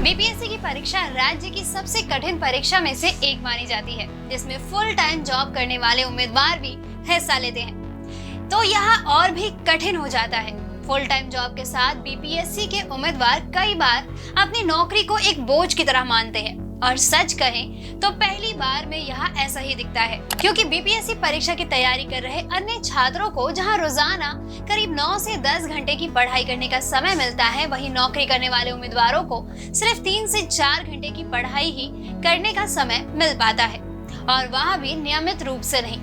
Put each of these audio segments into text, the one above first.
BPSC की परीक्षा राज्य की सबसे कठिन परीक्षा में से एक मानी जाती है, जिसमें फुल टाइम जॉब करने वाले उम्मीदवार भी हिस्सा लेते हैं। तो यहाँ और भी कठिन हो जाता है। फुल टाइम जॉब के साथ बीपीएससी के उम्मीदवार कई बार अपनी नौकरी को एक बोझ की तरह मानते हैं और सच कहें तो पहली बार में यहाँ ऐसा ही दिखता है, क्योंकि बीपीएससी परीक्षा की तैयारी कर रहे अन्य छात्रों को जहाँ रोजाना करीब 9 से 10 घंटे की पढ़ाई करने का समय मिलता है, वहीं नौकरी करने वाले उम्मीदवारों को सिर्फ 3 से 4 घंटे की पढ़ाई ही करने का समय मिल पाता है, और वह भी नियमित रूप से नहीं।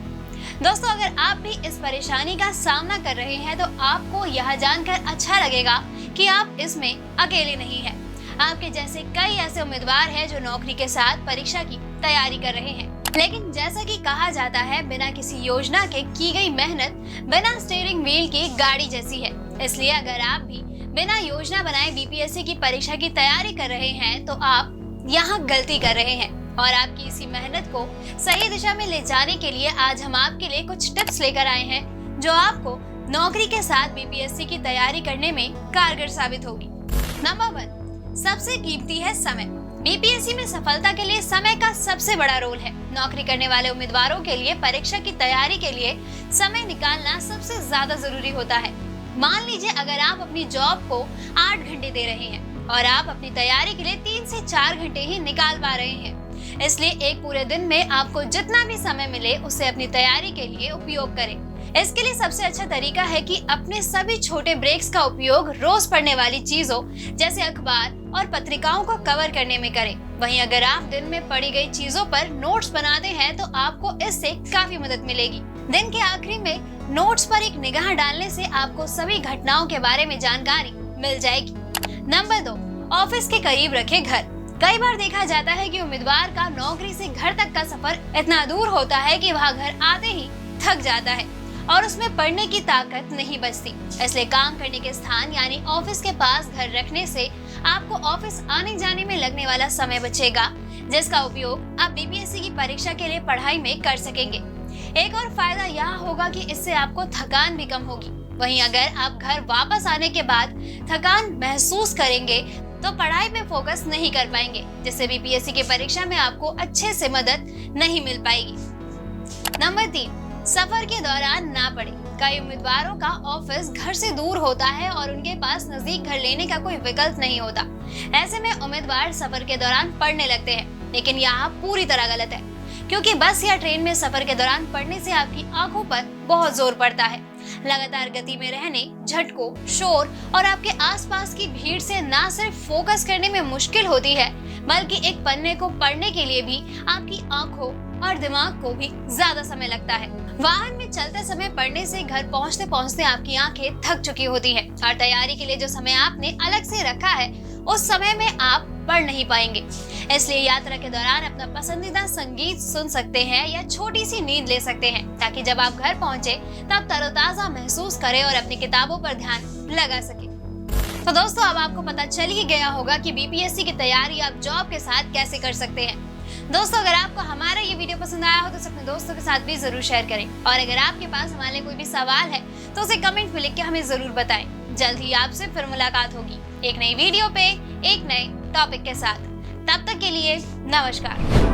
दोस्तों, अगर आप भी इस परेशानी का सामना कर रहे हैं तो आपको यह जानकर अच्छा लगेगा कि आप इसमें अकेले नहीं हैं। आपके जैसे कई ऐसे उम्मीदवार हैं जो नौकरी के साथ परीक्षा की तैयारी कर रहे हैं, लेकिन जैसा कि कहा जाता है, बिना किसी योजना के की गई मेहनत बिना स्टीयरिंग व्हील की गाड़ी जैसी है। इसलिए अगर आप भी बिना योजना बनाए बीपीएससी की परीक्षा की तैयारी कर रहे हैं तो आप यहाँ गलती कर रहे हैं, और आपकी इसी मेहनत को सही दिशा में ले जाने के लिए आज हम आपके लिए कुछ टिप्स लेकर आए हैं जो आपको नौकरी के साथ बीपीएससी की तैयारी करने में कारगर साबित होगी। नंबर 1, सबसे कीमती है समय। बीपीएससी में सफलता के लिए समय का सबसे बड़ा रोल है। नौकरी करने वाले उम्मीदवारों के लिए परीक्षा की तैयारी के लिए समय निकालना सबसे ज्यादा जरूरी होता है। मान लीजिए अगर आप अपनी जॉब को 8 घंटे दे रहे हैं और आप अपनी तैयारी के लिए 3 से 4 घंटे ही निकाल पा रहे हैं, इसलिए एक पूरे दिन में आपको जितना भी समय मिले उसे अपनी तैयारी के लिए उपयोग करें। इसके लिए सबसे अच्छा तरीका है कि अपने सभी छोटे ब्रेक्स का उपयोग रोज पढ़ने वाली चीजों जैसे अखबार और पत्रिकाओं को कवर करने में करें। वहीं अगर आप दिन में पढ़ी गई चीजों पर नोट्स बनाते हैं तो आपको इससे काफी मदद मिलेगी। दिन के आखिरी में नोट्स पर एक निगाह डालने से आपको सभी घटनाओं के बारे में जानकारी मिल जाएगी। नंबर 2, ऑफिस के करीब रखे घर। कई बार देखा जाता है कि उम्मीदवार का नौकरी से घर तक का सफर इतना दूर होता है कि वह घर आते ही थक जाता है और उसमें पढ़ने की ताकत नहीं बचती। इसलिए काम करने के स्थान यानी ऑफिस के पास घर रखने से आपको ऑफिस आने जाने में लगने वाला समय बचेगा, जिसका उपयोग आप बीपीएससी की परीक्षा के लिए पढ़ाई में कर सकेंगे। एक और फायदा यह होगा कि इससे आपको थकान भी कम होगी। वहीं अगर आप घर वापस आने के बाद थकान महसूस करेंगे तो पढ़ाई में फोकस नहीं कर पाएंगे, जिससे बीपीएससी की परीक्षा में आपको अच्छे से मदद नहीं मिल पाएगी। नंबर 3, सफर के दौरान ना पढ़े। कई उम्मीदवारों का ऑफिस घर से दूर होता है और उनके पास नजदीक घर लेने का कोई विकल्प नहीं होता। ऐसे में उम्मीदवार सफर के दौरान पढ़ने लगते हैं, लेकिन यहाँ पूरी तरह गलत है, क्योंकि बस या ट्रेन में सफर के दौरान पढ़ने से आपकी आंखों पर बहुत जोर पड़ता है। लगातार गति में रहने, झटकों, शोर और आपके आसपास की भीड़ से न सिर्फ फोकस करने में मुश्किल होती है, बल्कि एक पन्ने को पढ़ने के लिए भी आपकी आंखों और दिमाग को भी ज्यादा समय लगता है। वाहन में चलते समय पढ़ने से घर पहुंचते पहुंचते आपकी आंखें थक चुकी होती हैं और तैयारी के लिए जो समय आपने अलग से रखा है उस समय में आप पढ़ नहीं पाएंगे। इसलिए यात्रा के दौरान अपना पसंदीदा संगीत सुन सकते हैं या छोटी सी नींद ले सकते हैं, ताकि जब आप घर पहुंचे तब तरोताजा महसूस करें और अपनी किताबों पर ध्यान लगा सके। तो दोस्तों, अब आपको पता चल ही गया होगा कि बीपीएससी की तैयारी आप जॉब के साथ कैसे कर सकते हैं। दोस्तों, अगर आपको हमारा ये वीडियो पसंद आया हो तो अपने दोस्तों के साथ भी जरूर शेयर करें, और अगर आपके पास हमारे लिए कोई भी सवाल है तो उसे कमेंट में लिख के हमें जरूर बताएं। जल्द ही आपसे फिर मुलाकात होगी एक नई वीडियो पे एक नए टॉपिक के साथ। तब तक के लिए नमस्कार।